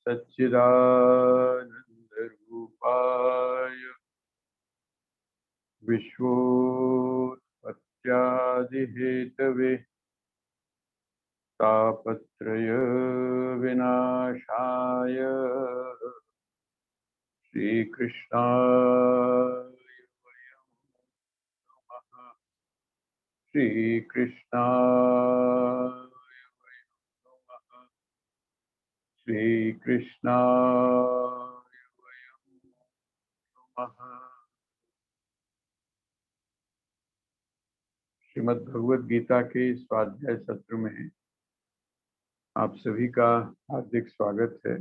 सच्चिदानन्दरूपाय विश्वोत्पत्त्यादिहेतवे तापत्रय विनाशाय श्रीकृष्णाय वयं नमः। श्रीकृष्णाय वयं नमः। श्रीकृष्णाय वयं नमः। श्रीमद् भगवद गीता के स्वाध्याय सत्र में आप सभी का हार्दिक स्वागत है।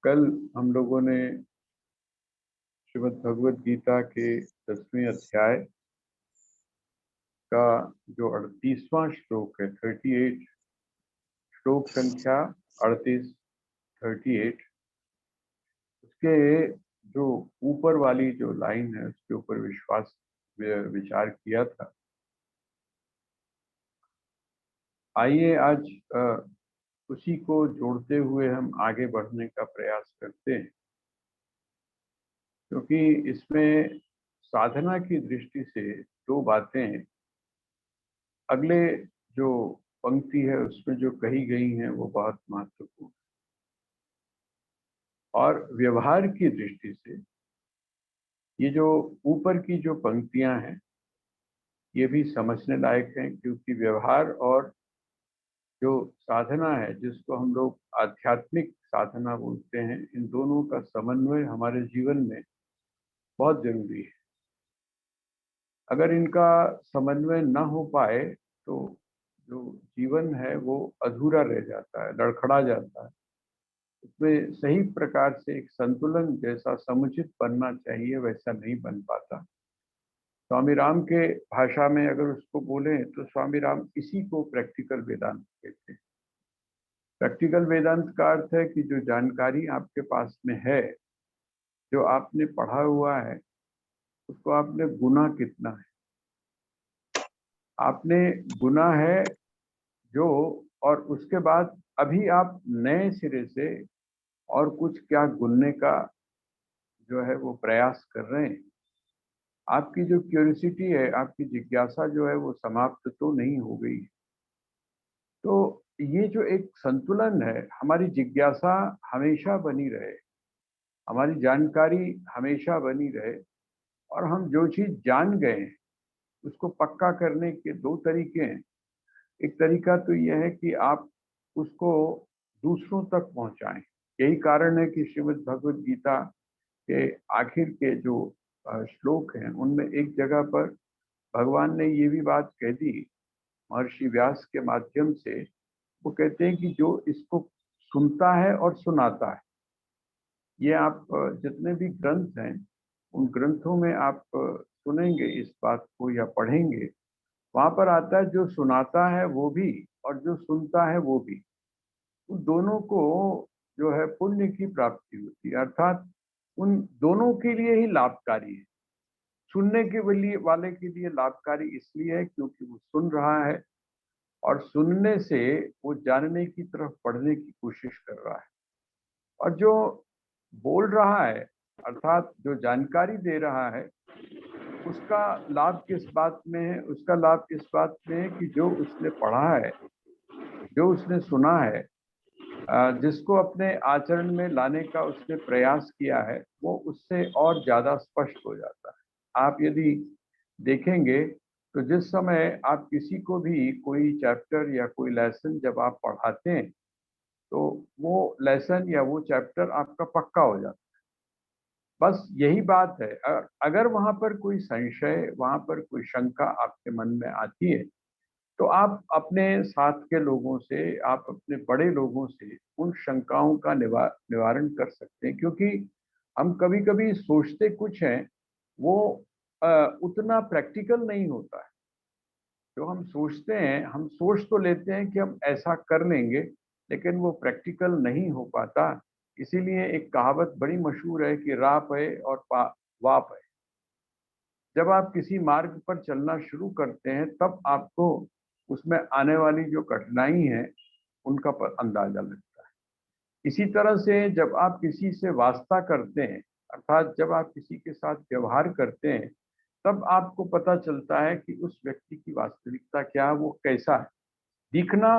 कल हम लोगों ने श्रीमद् भगवद गीता के 10वें अध्याय का जो 38वां श्लोक है, 38, श्लोक संख्या 38, 38, उसके जो ऊपर वाली जो लाइन है उसके ऊपर विचार किया था। आइए आज उसी को जोड़ते हुए हम आगे बढ़ने का प्रयास करते हैं, क्योंकि इसमें साधना की दृष्टि से दो बातें हैं। अगले जो पंक्ति है उसमें जो कही गई हैं वो बहुत महत्वपूर्ण, और व्यवहार की दृष्टि से ये जो ऊपर की जो पंक्तियां हैं ये भी समझने लायक हैं, क्योंकि व्यवहार और जो साधना है जिसको हम लोग आध्यात्मिक साधना बोलते हैं, इन दोनों का समन्वय हमारे जीवन में बहुत जरूरी है। अगर इनका समन्वय न हो पाए तो जो जीवन है वो अधूरा रह जाता है, लड़खड़ा जाता है। उसमें सही प्रकार से एक संतुलन जैसा समुचित बनना चाहिए वैसा नहीं बन पाता। स्वामी राम के भाषा में अगर उसको बोले तो स्वामी राम इसी को प्रैक्टिकल वेदांत कहते हैं। प्रैक्टिकल वेदांत का अर्थ है कि जो जानकारी आपके पास में है, जो आपने पढ़ा हुआ है, उसको आपने गुना कितना है, आपने गुना है जो, और उसके बाद अभी आप नए सिरे से और कुछ क्या गुनने का जो है वो प्रयास कर रहे हैं। आपकी जो क्यूरियोसिटी है, आपकी जिज्ञासा जो है वो समाप्त तो नहीं हो गई। तो ये जो एक संतुलन है, हमारी जिज्ञासा हमेशा बनी रहे, हमारी जानकारी हमेशा बनी रहे, और हम जो चीज जान गए हैं उसको पक्का करने के दो तरीके हैं। एक तरीका तो यह है कि आप उसको दूसरों तक पहुंचाएं। यही कारण है कि श्रीमद् भगवद गीता के आखिर के जो श्लोक हैं उनमें एक जगह पर भगवान ने ये भी बात कह दी महर्षि व्यास के माध्यम से। वो कहते हैं कि जो इसको सुनता है और सुनाता है, ये आप जितने भी ग्रंथ हैं उन ग्रंथों में आप सुनेंगे इस बात को या पढ़ेंगे, वहां पर आता है जो सुनाता है वो भी और जो सुनता है वो भी, उन दोनों को जो है पुण्य की प्राप्ति होती है। अर्थात उन दोनों के लिए ही लाभकारी है। सुनने के लिए वाले के लिए लाभकारी इसलिए है क्योंकि वो सुन रहा है, और सुनने से वो जानने की तरफ बढ़ने की कोशिश कर रहा है। और जो बोल रहा है, अर्थात जो जानकारी दे रहा है, उसका लाभ किस बात में है? उसका लाभ इस बात में है कि जो उसने पढ़ा है, जो उसने सुना है, जिसको अपने आचरण में लाने का उसने प्रयास किया है, वो उससे और ज्यादा स्पष्ट हो जाता है। आप यदि देखेंगे तो जिस समय आप किसी को भी कोई चैप्टर या कोई लेसन जब आप पढ़ाते हैं तो वो लेसन या वो चैप्टर आपका पक्का हो जाता है। बस यही बात है। अगर वहां पर कोई संशय, वहां पर कोई शंका आपके मन में आती है तो आप अपने साथ के लोगों से, आप अपने बड़े लोगों से उन शंकाओं का निवारण कर सकते हैं। क्योंकि हम कभी कभी सोचते कुछ हैं, वो उतना प्रैक्टिकल नहीं होता है। जो हम सोचते हैं, हम सोच तो लेते हैं कि हम ऐसा कर लेंगे, लेकिन वो प्रैक्टिकल नहीं हो पाता। इसीलिए एक कहावत बड़ी मशहूर है कि राह पे और वाह पे। जब आप किसी मार्ग पर चलना शुरू करते हैं तब आपको उसमें आने वाली जो कठिनाई है उनका अंदाजा लगता है। इसी तरह से जब आप किसी से वास्ता करते हैं, अर्थात जब आप किसी के साथ व्यवहार करते हैं, तब आपको पता चलता है कि उस व्यक्ति की वास्तविकता क्या है, वो कैसा है। दिखना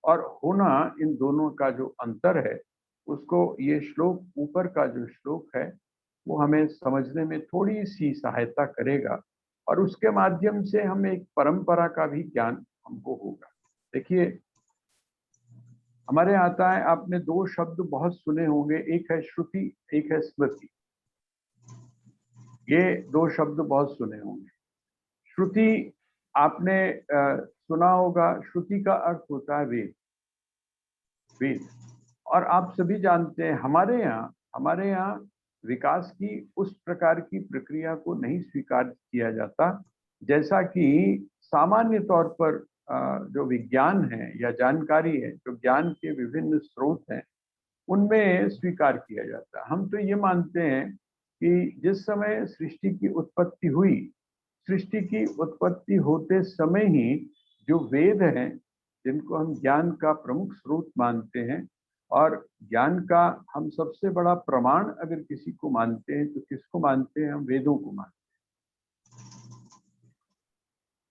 और होना, इन दोनों का जो अंतर है, उसको ये श्लोक, ऊपर का जो श्लोक है, वो हमें समझने में थोड़ी सी सहायता करेगा और उसके माध्यम से हम एक परंपरा का भी ज्ञान हमको होगा। देखिए, हमारे आता है, आपने दो शब्द बहुत सुने होंगे, एक है श्रुति, एक है स्मृति। ये दो शब्द बहुत सुने होंगे। श्रुति आपने सुना होगा, श्रुति का अर्थ होता है वेद। वेद, और आप सभी जानते हैं हमारे यहाँ विकास की उस प्रकार की प्रक्रिया को नहीं स्वीकार किया जाता जैसा कि सामान्य तौर पर जो विज्ञान है या जानकारी है, जो ज्ञान के विभिन्न स्रोत हैं, उनमें स्वीकार किया जाता है। हम तो ये मानते हैं कि जिस समय सृष्टि की उत्पत्ति हुई, सृष्टि की उत्पत्ति होते समय ही जो वेद हैं, जिनको हम ज्ञान का प्रमुख स्रोत मानते हैं, और ज्ञान का हम सबसे बड़ा प्रमाण अगर किसी को मानते हैं तो किसको मानते हैं? हम वेदों को मानते हैं।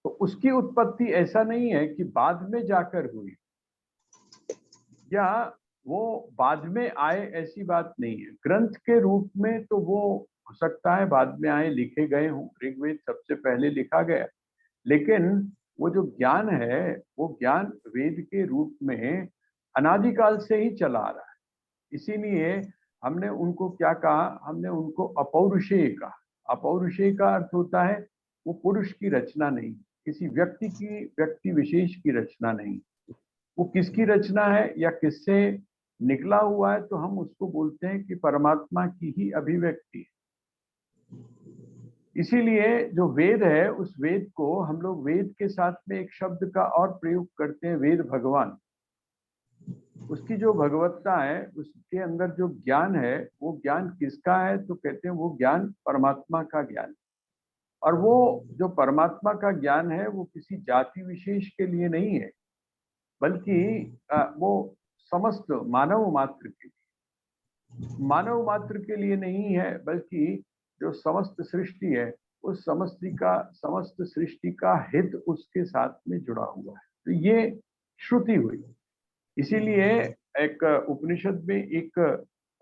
तो उसकी उत्पत्ति ऐसा नहीं है कि बाद में जाकर हुई या वो बाद में आए, ऐसी बात नहीं है। ग्रंथ के रूप में तो वो हो सकता है बाद में आए, लिखे गए हों, ऋग्वेद सबसे पहले लिखा गया, लेकिन वो जो ज्ञान है, वो ज्ञान वेद के रूप में अनादिकाल से ही चला आ रहा है। इसीलिए हमने उनको क्या कहा? हमने उनको अपौरुषेय कहा। अपौरुषेय का अर्थ होता है वो पुरुष की रचना नहीं, किसी व्यक्ति विशेष की रचना नहीं। वो किसकी रचना है या किससे निकला हुआ है, तो हम उसको बोलते हैं कि परमात्मा की ही अभिव्यक्ति है। इसीलिए जो वेद है, उस वेद को हम लोग वेद के साथ में एक शब्द का और प्रयोग करते हैं, वेद भगवान। उसकी जो भगवत्ता है, उसके अंदर जो ज्ञान है, वो ज्ञान किसका है? तो कहते हैं वो ज्ञान परमात्मा का ज्ञान। और वो जो परमात्मा का ज्ञान है, वो किसी जाति विशेष के लिए नहीं है, बल्कि वो समस्त मानव मात्र के लिए, मानव मात्र के लिए नहीं है, बल्कि जो समस्त सृष्टि है, उस समस्त सृष्टि का हित उसके साथ में जुड़ा हुआ है। तो ये श्रुति हुई। इसीलिए एक उपनिषद में एक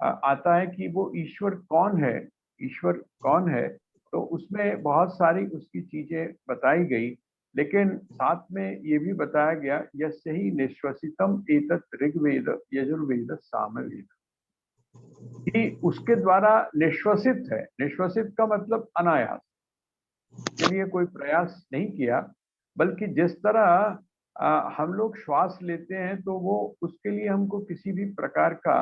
आता है कि वो ईश्वर कौन है, ईश्वर कौन है, तो उसमें बहुत सारी उसकी चीजें बताई गई, लेकिन साथ में ये भी बताया गया, यस्य ही निश्वसितम एतत् ऋग्वेद यजुर्वेद सामवेद, कि उसके द्वारा निश्वसित है। निश्वसित का मतलब अनायास, के लिए कोई प्रयास नहीं किया, बल्कि जिस तरह हम लोग श्वास लेते हैं, तो वो उसके लिए हमको किसी भी प्रकार का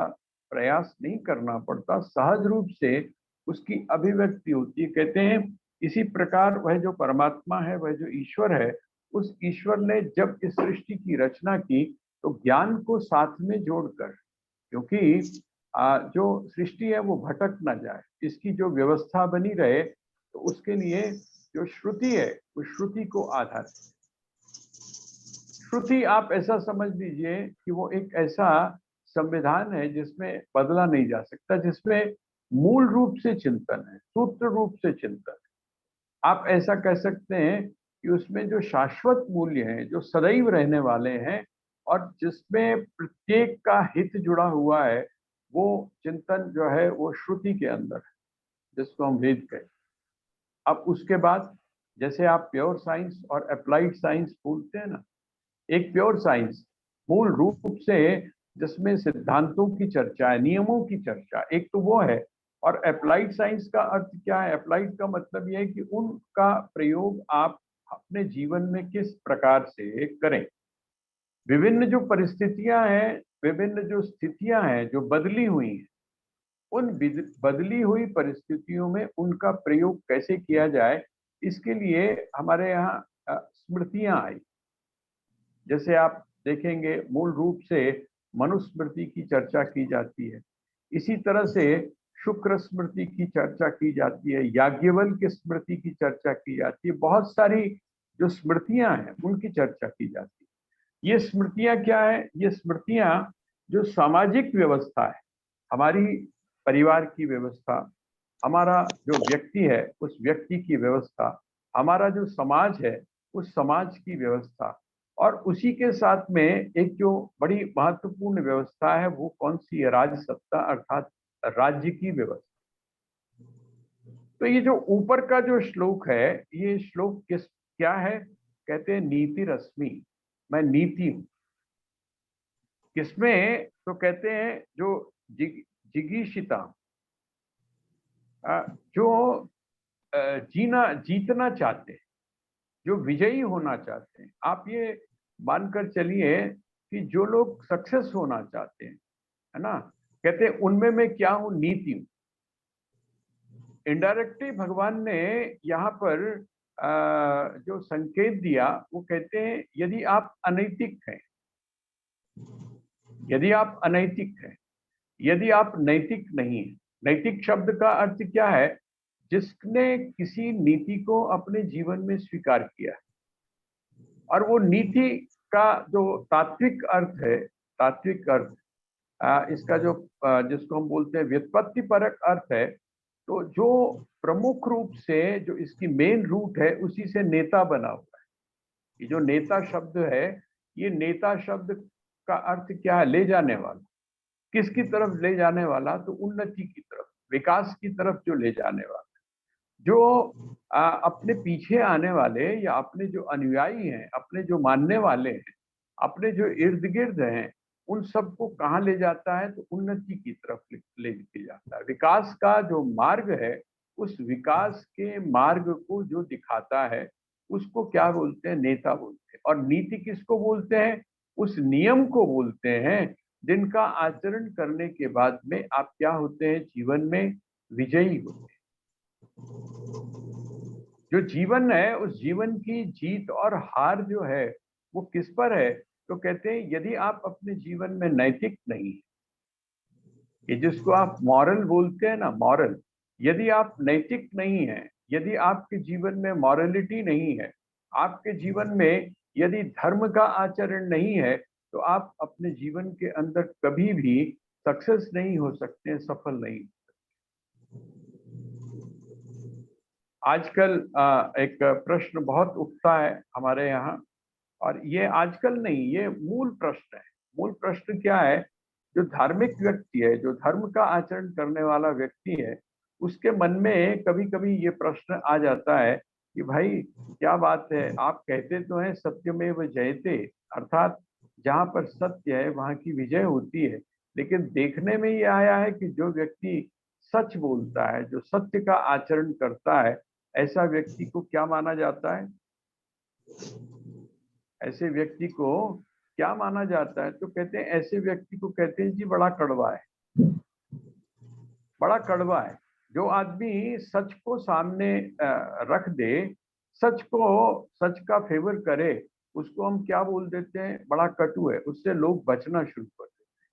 प्रयास नहीं करना पड़ता, सहज रूप से उसकी अभिव्यक्ति होती है। कहते हैं इसी प्रकार वह जो परमात्मा है, वह जो ईश्वर है, उस ईश्वर ने जब इस सृष्टि की रचना की, तो ज्ञान को साथ में जोड़कर, क्योंकि जो सृष्टि है वो भटक ना जाए, इसकी जो व्यवस्था बनी रहे, तो उसके लिए जो श्रुति है, उस श्रुति को आधार। श्रुति आप ऐसा समझ लीजिए कि वो एक ऐसा संविधान है जिसमें बदला नहीं जा सकता, जिसमें मूल रूप से चिंतन है, सूत्र रूप से चिंतन है। आप ऐसा कह सकते हैं कि उसमें जो शाश्वत मूल्य हैं, जो सदैव रहने वाले हैं, और जिसमें प्रत्येक का हित जुड़ा हुआ है, वो चिंतन जो है वो श्रुति के अंदर है, जिसको हम वेद कहते हैं। अब उसके बाद जैसे आप प्योर साइंस और अप्लाइड साइंस बोलते हैं ना, एक प्योर साइंस मूल रूप से जिसमें सिद्धांतों की चर्चा है, नियमों की चर्चा, एक तो वो है। और अप्लाइड साइंस का अर्थ क्या है? अप्लाइड का मतलब यह है कि उनका प्रयोग आप अपने जीवन में किस प्रकार से करें। विभिन्न जो परिस्थितियां हैं, विभिन्न जो स्थितियां हैं जो बदली हुई हैं, उन बदली हुई परिस्थितियों में उनका प्रयोग कैसे किया जाए, इसके लिए हमारे यहाँ स्मृतियां आई। जैसे आप देखेंगे मूल रूप से मनुस्मृति की चर्चा की जाती है, इसी तरह से शुक्र स्मृति की चर्चा की जाती है, याज्ञवल्क्य स्मृति की चर्चा की जाती है, बहुत सारी जो स्मृतियां हैं उनकी चर्चा की जाती है। ये स्मृतियां क्या है? ये स्मृतियां जो सामाजिक व्यवस्था है, हमारी परिवार की व्यवस्था, हमारा जो व्यक्ति है उस व्यक्ति की व्यवस्था, हमारा जो समाज है उस समाज की व्यवस्था, और उसी के साथ में एक जो बड़ी महत्वपूर्ण व्यवस्था है वो कौन सी है? राजसत्ता, अर्थात राज्य की व्यवस्था। तो ये जो ऊपर का जो श्लोक है, ये श्लोक क्या है? कहते हैं नीति रश्मि, मैं नीति हूं। किसमें? तो कहते हैं जो जिगीषिता, जो जीतना चाहते हैं, जो विजयी होना चाहते हैं। आप ये मानकर चलिए कि जो लोग सक्सेस होना चाहते हैं, है ना, कहते हैं उनमें मैं क्या हूं? नीति हूं। इनडायरेक्टली भगवान ने यहाँ पर जो संकेत दिया वो कहते हैं यदि आप अनैतिक हैं, यदि आप अनैतिक हैं, यदि आप नैतिक नहीं है। नैतिक शब्द का अर्थ क्या है? जिसने किसी नीति को अपने जीवन में स्वीकार किया है। और वो नीति का जो तात्विक अर्थ है, तात्विक अर्थ, इसका जो जिसको हम बोलते हैं व्युत्पत्ति परक अर्थ है, तो जो प्रमुख रूप से जो इसकी मेन रूट है उसी से नेता बना हुआ है। ये जो नेता शब्द है, ये नेता शब्द का अर्थ क्या है? ले जाने वाला। किसकी तरफ ले जाने वाला? तो उन्नति की तरफ, विकास की तरफ जो ले जाने वाला, जो अपने पीछे आने वाले या अपने जो अनुयायी हैं, अपने जो मानने वाले हैं, अपने जो इर्द गिर्द हैं, उन सबको कहाँ ले जाता है? तो उन्नति की तरफ ले के जाता है। विकास का जो मार्ग है, उस विकास के मार्ग को जो दिखाता है उसको क्या बोलते हैं? नेता बोलते हैं। और नीति किसको बोलते हैं? उस नियम को बोलते हैं जिनका आचरण करने के बाद में आप क्या होते हैं? जीवन में विजयी होते हैं। जो जीवन है उस जीवन की जीत और हार जो है वो किस पर है? तो कहते हैं यदि आप अपने जीवन में नैतिक नहीं, ये जिसको आप मॉरल बोलते हैं ना, मॉरल, यदि आप नैतिक नहीं है, यदि आपके जीवन में मॉरलिटी नहीं है, आपके जीवन में यदि धर्म का आचरण नहीं है, तो आप अपने जीवन के अंदर कभी भी सक्सेस नहीं हो सकते, सफल नहीं। आजकल एक प्रश्न बहुत उठता है हमारे यहाँ, और ये आजकल नहीं, ये मूल प्रश्न है। मूल प्रश्न क्या है? जो धार्मिक व्यक्ति है, जो धर्म का आचरण करने वाला व्यक्ति है, उसके मन में कभी कभी ये प्रश्न आ जाता है कि भाई क्या बात है, आप कहते तो हैं सत्यमेव जयते, अर्थात जहाँ पर सत्य है वहां की विजय होती है, लेकिन देखने में ये आया है कि जो व्यक्ति सच बोलता है, जो सत्य का आचरण करता है, ऐसा व्यक्ति को क्या माना जाता है? ऐसे व्यक्ति को क्या माना जाता है? तो कहते हैं ऐसे व्यक्ति को कहते हैं जी बड़ा कड़वा है, बड़ा कड़वा है। जो आदमी सच को सामने रख दे, सच को, सच का फेवर करे, उसको हम क्या बोल देते हैं? बड़ा कटु है, उससे लोग बचना शुरू कर देते हैं।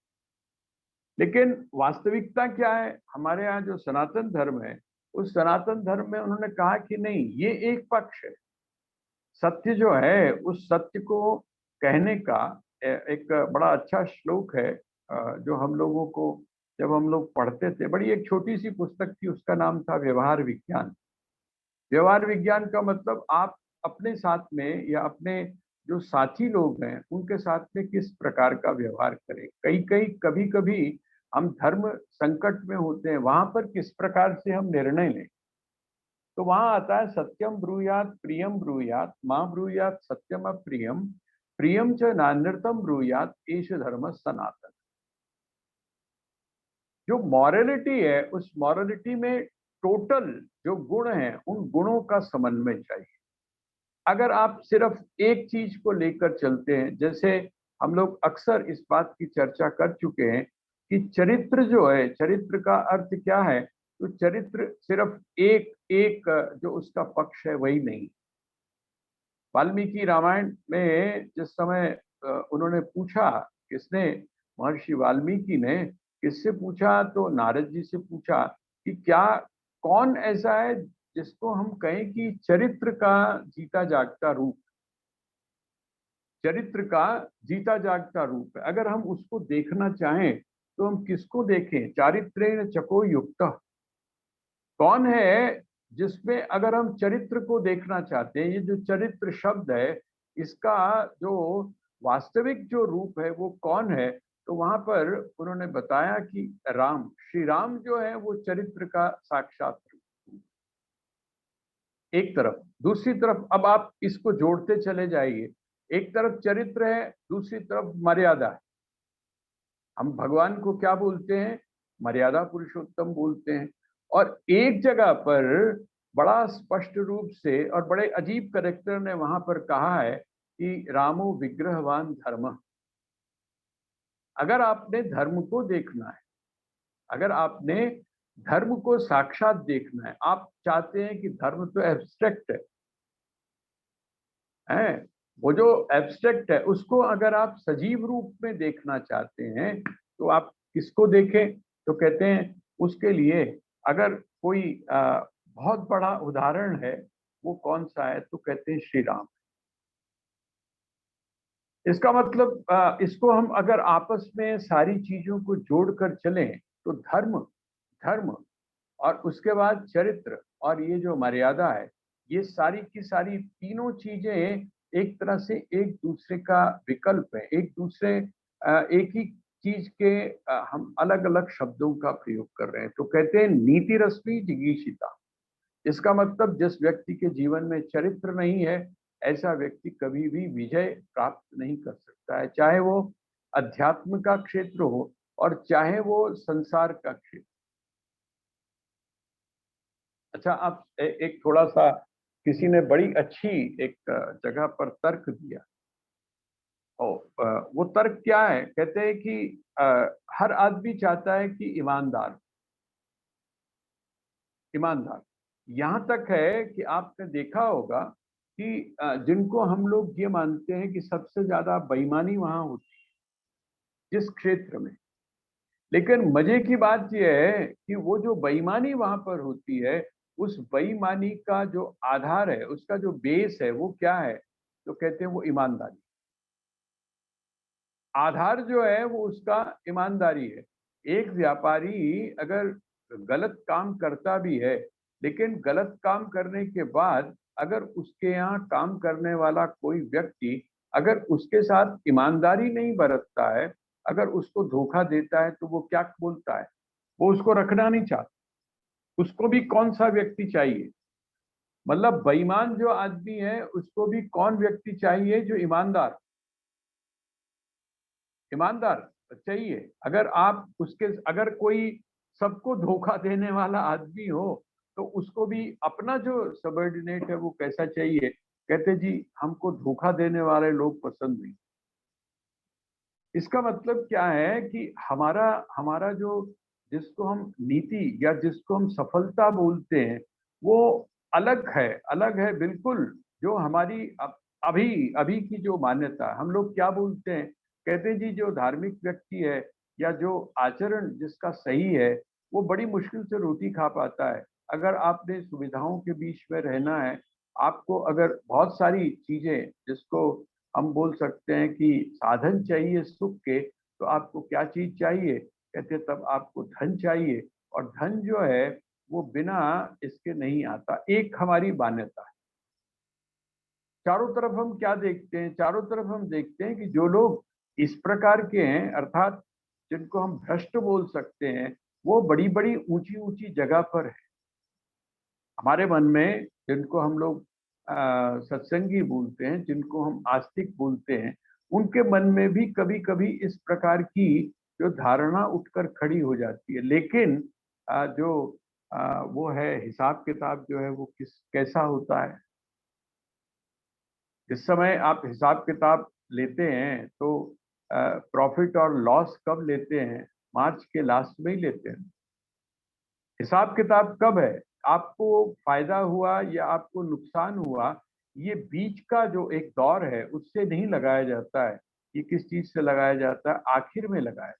लेकिन वास्तविकता क्या है? हमारे यहाँ जो सनातन धर्म है, उस सनातन धर्म में उन्होंने कहा कि नहीं, ये एक पक्ष है। सत्य जो है उस सत्य को कहने का एक बड़ा अच्छा श्लोक है, जो हम लोगों को जब हम लोग पढ़ते थे, बड़ी एक छोटी सी पुस्तक थी, उसका नाम था व्यवहार विज्ञान। व्यवहार विज्ञान का मतलब आप अपने साथ में या अपने जो साथी लोग हैं उनके साथ में किस प्रकार का व्यवहार करें। कई कई कभी कभी हम धर्म संकट में होते हैं, वहां पर किस प्रकार से हम निर्णय लें। तो वहां आता है सत्यम ब्रूयात प्रियम ब्रूयात मां ब्रूयात सत्यम अप्रियम प्रियम च नान्यतम ब्रूयात एष धर्म सनातन। जो मॉरलिटी है उस मॉरलिटी में टोटल जो गुण हैं उन गुणों का समन्वय चाहिए। अगर आप सिर्फ एक चीज को लेकर चलते हैं, जैसे हम लोग अक्सर इस बात की चर्चा कर चुके हैं कि चरित्र जो है, चरित्र का अर्थ क्या है? तो चरित्र सिर्फ एक एक जो उसका पक्ष है वही नहीं। वाल्मीकि रामायण में जिस समय उन्होंने पूछा, किसने? महर्षि वाल्मीकि ने किससे पूछा? तो नारद जी से पूछा कि क्या, कौन ऐसा है जिसको हम कहें कि चरित्र का जीता जागता रूप। चरित्र का जीता जागता रूप है। अगर हम उसको देखना चाहें तो हम किसको देखें? चारित्रेण चको युक्त, कौन है जिसमें अगर हम चरित्र को देखना चाहते हैं, ये जो चरित्र शब्द है इसका जो वास्तविक जो रूप है वो कौन है, तो वहां पर उन्होंने बताया कि राम, श्री राम जो है वो चरित्र का साक्षात रूप। एक तरफ, दूसरी तरफ अब आप इसको जोड़ते चले जाइए, एक तरफ चरित्र है, दूसरी तरफ मर्यादा है। हम भगवान को क्या बोलते हैं? मर्यादा पुरुषोत्तम बोलते हैं। और एक जगह पर बड़ा स्पष्ट रूप से और बड़े अजीब करेक्टर ने वहां पर कहा है कि रामो विग्रहवान धर्म। अगर आपने धर्म को देखना है, अगर आपने धर्म को साक्षात देखना है, आप चाहते हैं कि धर्म तो एब्स्ट्रैक्ट है, वो जो एब्स्ट्रैक्ट है उसको अगर आप सजीव रूप में देखना चाहते हैं तो आप किसको देखें? तो कहते हैं उसके लिए अगर कोई बहुत बड़ा उदाहरण है, वो कौन सा है? तो कहते हैं श्री राम। इसका मतलब इसको हम अगर आपस में सारी चीजों को जोड़कर चलें तो धर्म, धर्म और उसके बाद चरित्र और ये जो मर्यादा है, ये सारी की सारी तीनों चीजें एक तरह से एक दूसरे का विकल्प है, एक दूसरे एक ही चीज के हम अलग अलग शब्दों का प्रयोग कर रहे हैं। तो कहते हैं नीति रश्मि जिगीषिता। इसका मतलब जिस व्यक्ति के जीवन में चरित्र नहीं है, ऐसा व्यक्ति कभी भी विजय प्राप्त नहीं कर सकता है, चाहे वो अध्यात्म का क्षेत्र हो और चाहे वो संसार का क्षेत्र। अच्छा, आप एक थोड़ा सा, किसी ने बड़ी अच्छी एक जगह पर तर्क दिया, और वो तर्क क्या है? कहते हैं कि हर आदमी चाहता है कि ईमानदार, ईमानदार। यहां तक है कि आपने देखा होगा कि जिनको हम लोग ये मानते हैं कि सबसे ज्यादा बेईमानी वहां होती है जिस क्षेत्र में, लेकिन मजे की बात यह है कि वो जो बेईमानी वहां पर होती है, उस बेईमानी का जो आधार है, उसका जो बेस है वो क्या है? तो कहते हैं वो ईमानदारी। आधार जो है वो उसका ईमानदारी है। एक व्यापारी अगर गलत काम करता भी है, लेकिन गलत काम करने के बाद अगर उसके यहाँ काम करने वाला कोई व्यक्ति अगर उसके साथ ईमानदारी नहीं बरतता है, अगर उसको धोखा देता है, तो वो क्या बोलता है? वो उसको रखना नहीं चाहता। उसको भी कौन सा व्यक्ति चाहिए? मतलब बेईमान जो आदमी है उसको भी कौन व्यक्ति चाहिए? जो ईमानदार, ईमानदार चाहिए। अगर आप उसके, अगर कोई सबको धोखा देने वाला आदमी हो, तो उसको भी अपना जो सबऑर्डिनेट है वो कैसा चाहिए? कहते जी हमको धोखा देने वाले लोग पसंद नहीं। इसका मतलब क्या है कि हमारा हमारा जो, जिसको हम नीति या जिसको हम सफलता बोलते हैं, वो अलग है बिल्कुल। जो हमारी अभी अभी की जो मान्यता, हम लोग क्या बोलते हैं? कहते हैं जी जो धार्मिक व्यक्ति है या जो आचरण जिसका सही है, वो बड़ी मुश्किल से रोटी खा पाता है। अगर आपने सुविधाओं के बीच में रहना है, आपको अगर बहुत सारी चीजें जिसको हम बोल सकते हैं कि साधन चाहिए सुख के, तो आपको क्या चीज चाहिए? कहते तब आपको धन चाहिए, और धन जो है वो बिना इसके नहीं आता। एक हमारी मान्यता है। चारों तरफ हम क्या देखते हैं? चारों तरफ हम देखते हैं कि जो लोग इस प्रकार के हैं, अर्थात जिनको हम भ्रष्ट बोल सकते हैं, वो बड़ी बड़ी ऊंची ऊंची जगह पर है। हमारे मन में जिनको हम लोग सत्संगी बोलते हैं, जिनको हम आस्तिक बोलते हैं, उनके मन में भी कभी कभी इस प्रकार की जो धारणा उठकर खड़ी हो जाती है। लेकिन जो वो है हिसाब किताब जो है वो किस कैसा होता है? जिस समय आप हिसाब किताब लेते हैं तो प्रॉफिट और लॉस कब लेते हैं? मार्च के लास्ट में ही लेते हैं। हिसाब किताब कब है? आपको फायदा हुआ या आपको नुकसान हुआ, ये बीच का जो एक दौर है उससे नहीं लगाया जाता है। ये किस चीज से लगाया जाता है? आखिर में लगाया।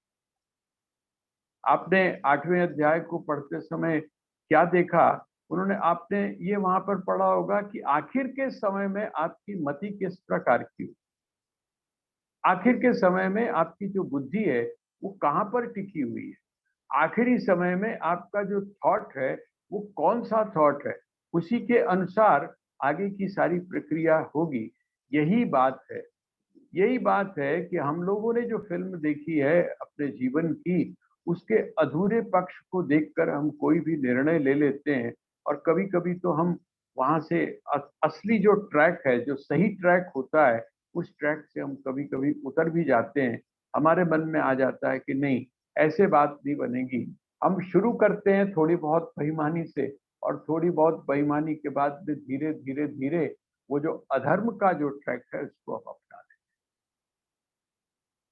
आपने 8वें अध्याय को पढ़ते समय क्या देखा? उन्होंने, आपने ये वहां पर पढ़ा होगा कि आखिर के समय में आपकी मति किस प्रकार की हो। आखिर के समय में आपकी जो बुद्धि है वो कहाँ पर टिकी हुई है, आखिरी समय में आपका जो थॉट है वो कौन सा थॉट है, उसी के अनुसार आगे की सारी प्रक्रिया होगी। यही बात है, यही बात है कि हम लोगों ने जो फ़िल्म देखी है अपने जीवन की, उसके अधूरे पक्ष को देखकर हम कोई भी निर्णय ले लेते हैं और कभी-कभी तो हम वहाँ से असली जो ट्रैक है, जो सही ट्रैक होता है, उस ट्रैक से हम कभी-कभी उतर भी जाते हैं। हमारे मन में आ जाता है कि नहीं, ऐसे बात नहीं बनेगी। हम शुरू करते हैं थोड़ी बहुत बेईमानी से और थोड़ी बहुत बेईमानी के बाद में धीरे-धीरे वो जो अधर्म का जो ट्रैक है उसको हम अपना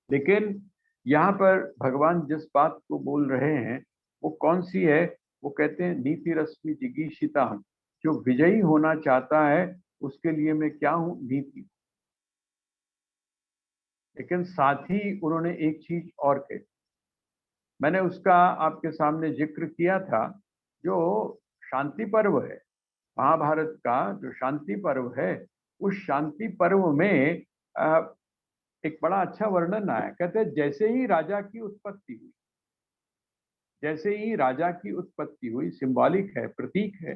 लेकिन यहाँ पर भगवान जिस बात को बोल रहे हैं वो कौन सी है? वो कहते हैं नीति रश्मि जिगीषिता, जो विजयी होना चाहता है उसके लिए मैं क्या हूँ? नीति। लेकिन साथ ही उन्होंने एक चीज और कही, मैंने उसका आपके सामने जिक्र किया था। जो शांति पर्व है, महाभारत का जो शांति पर्व है, उस शांति पर्व में एक बड़ा अच्छा वर्णन आया। कहते हैं जैसे ही राजा की उत्पत्ति हुई, जैसे ही राजा की उत्पत्ति हुई, सिंबॉलिक है, प्रतीक है,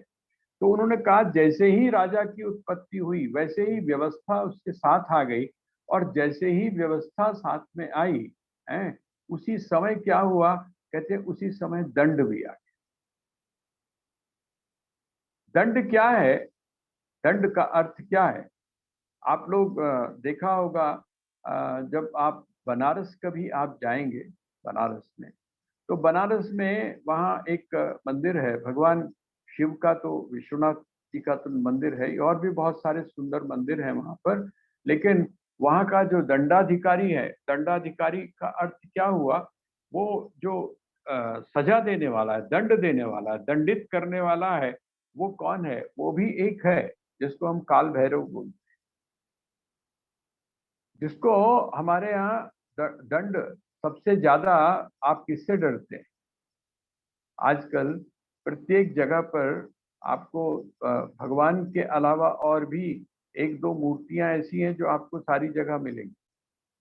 तो उन्होंने कहा जैसे ही राजा की उत्पत्ति हुई वैसे ही व्यवस्था उसके साथ आ गई, और जैसे ही व्यवस्था साथ में आई है, उसी समय क्या हुआ? कहते हैं उसी समय दंड भी आ गया। दंड क्या है? दंड का अर्थ क्या है? आप लोग देखा होगा, जब आप बनारस कभी आप जाएंगे बनारस में, तो बनारस में वहाँ एक मंदिर है भगवान शिव का, तो विश्वनाथ जी का तो मंदिर है ही, और भी बहुत सारे सुंदर मंदिर हैं वहाँ पर। लेकिन वहाँ का जो दंडाधिकारी है, दंडाधिकारी का अर्थ क्या हुआ? वो जो सजा देने वाला है, दंड देने वाला है, दंडित करने वाला है, वो कौन है? वो भी एक है जिसको हम काल भैरव बोलते हैं, जिसको हमारे यहाँ दंड सबसे ज्यादा। आप किससे डरते हैं? आजकल प्रत्येक जगह पर आपको भगवान के अलावा और भी एक दो मूर्तियां ऐसी हैं जो आपको सारी जगह मिलेंगी।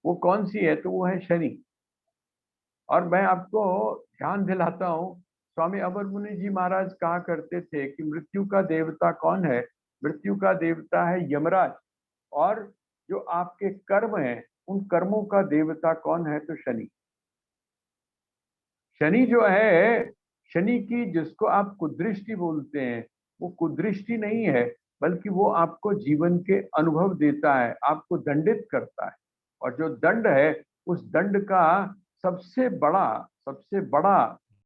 वो कौन सी है? तो वो है शनि। और मैं आपको ध्यान दिलाता हूँ, स्वामी अमर मुनि जी महाराज कहा करते थे कि मृत्यु का देवता कौन है? मृत्यु का देवता है यमराज। और जो आपके कर्म हैं, उन कर्मों का देवता कौन है? तो शनि। शनि जो है, शनि की जिसको आप कुदृष्टि बोलते हैं, वो कुदृष्टि नहीं है, बल्कि वो आपको जीवन के अनुभव देता है, आपको दंडित करता है। और जो दंड है, उस दंड का सबसे बड़ा